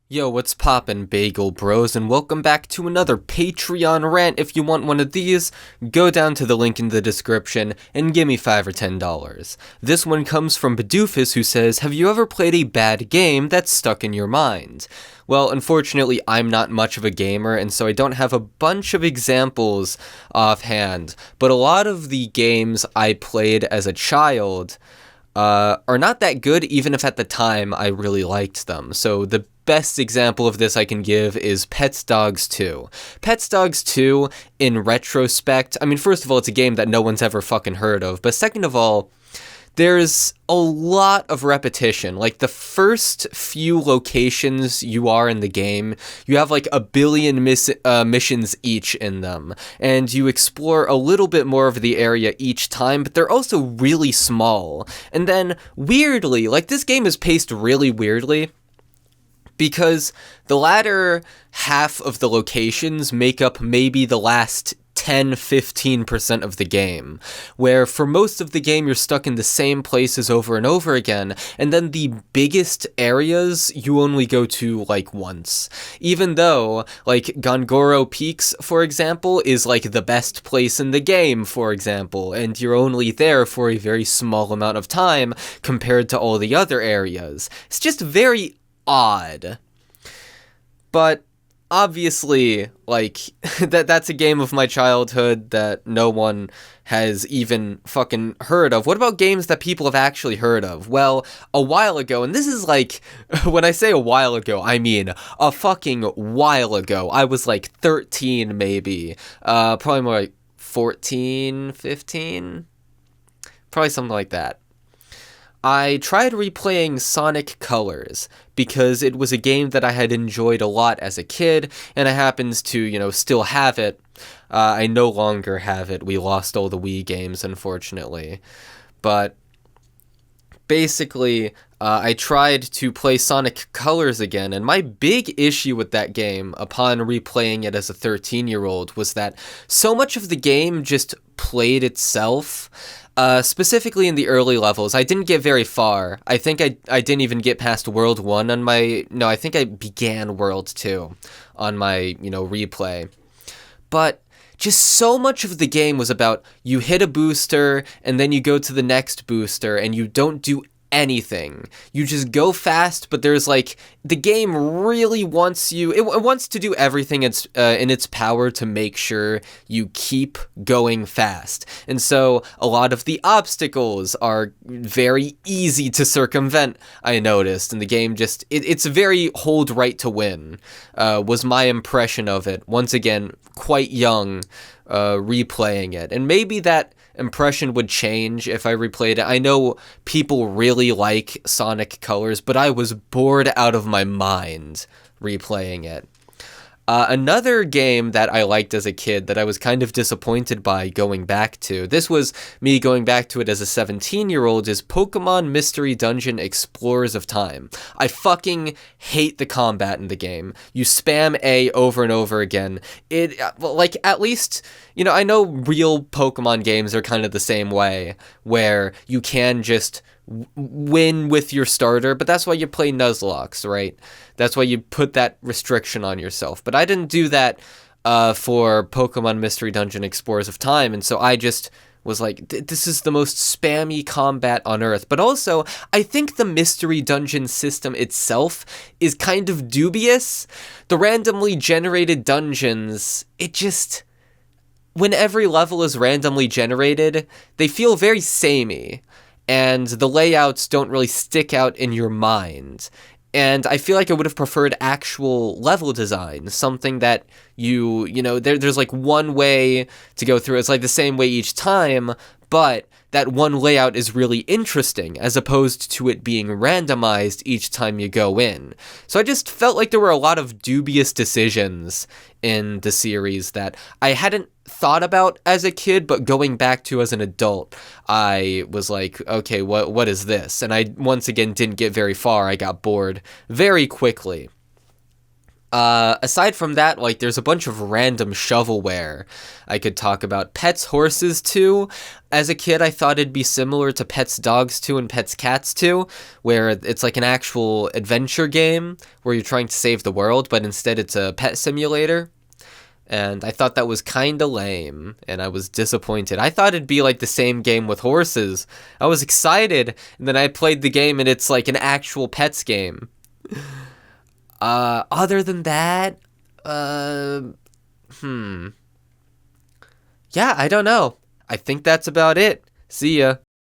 Yo, what's poppin', Bagel Bros, and welcome back to another Patreon rant. If you want one of these, go down to the link in the description and give me $5 or $10. This one comes from Bedoofus, who says, have you ever played a bad game that's stuck in your mind? Well, unfortunately, I'm not much of a gamer, and so I don't have a bunch of examples offhand, but a lot of the games I played as a child are not that good, even if at the time I really liked them. So the best example of this I can give is Pets Dogs 2. Pets Dogs 2, in retrospect, I mean, first of all, it's a game that no one's ever fucking heard of, but second of all, there's a lot of repetition. Like, the first few locations you are in the game, you have like a billion missions each in them, and you explore a little bit more of the area each time, but they're also really small. And then, weirdly, like, this game is paced really weirdly, because the latter half of the locations make up maybe the last 10-15% of the game, where for most of the game you're stuck in the same places over and over again, and then the biggest areas you only go to like once. Even though, like, Gongoro Peaks, for example, is like the best place in the game, for example, and you're only there for a very small amount of time compared to all the other areas. It's just very odd. But obviously, like, that's a game of my childhood that no one has even fucking heard of. What about games that people have actually heard of? Well, a while ago, and this is like, when I say a while ago, I mean a fucking while ago. I was like 13 maybe, probably more like 14, 15, probably something like that. I tried replaying Sonic Colors because it was a game that I had enjoyed a lot as a kid, and I happened to, still have it. I no longer have it. We lost all the Wii games, unfortunately. But basically, I tried to play Sonic Colors again, and my big issue with that game, upon replaying it as a 13-year-old, was that so much of the game just played itself. Specifically in the early levels, I didn't get very far. I think I didn't even get past World 1 on my... No, I think I began World 2 on my, replay. But just so much of the game was about you hit a booster, and then you go to the next booster, and you don't do anything. You just go fast, but there's like, the game really wants you, it wants to do everything it's in its power to make sure you keep going fast. And so a lot of the obstacles are very easy to circumvent, I noticed, and the game just, it's very hold right to win, was my impression of it. Once again, quite young, replaying it. And maybe that impression would change if I replayed it. I know people really like Sonic Colors, but I was bored out of my mind replaying it. Another game that I liked as a kid that I was kind of disappointed by going back to, this was me going back to it as a 17-year-old, is Pokemon Mystery Dungeon Explorers of Time. I fucking hate the combat in the game. You spam A over and over again. Like, at least, I know real Pokemon games are kind of the same way, where you can just win with your starter, but that's why you play Nuzlocke, right? That's why you put that restriction on yourself. But I didn't do that for Pokemon Mystery Dungeon Explorers of Time, and so I just was like, this is the most spammy combat on Earth. But also, I think the Mystery Dungeon system itself is kind of dubious. The randomly generated dungeons, when every level is randomly generated, they feel very samey, and the layouts don't really stick out in your mind. And I feel like I would have preferred actual level design, something that there's like one way to go through. It's like the same way each time, but that one layout is really interesting, as opposed to it being randomized each time you go in. So I just felt like there were a lot of dubious decisions in the series that I hadn't thought about as a kid, but going back to as an adult, I was like, okay, what is this? And I, once again, didn't get very far. I got bored very quickly. Aside from that, like, there's a bunch of random shovelware I could talk about. Pets Horses 2. As a kid, I thought it'd be similar to Pets Dogs 2 and Pets Cats 2, where it's like an actual adventure game where you're trying to save the world, but instead it's a pet simulator. And I thought that was kinda lame, and I was disappointed. I thought it'd be like the same game with horses. I was excited, and then I played the game, and it's like an actual pets game. Other than that, yeah, I don't know. I think that's about it. See ya.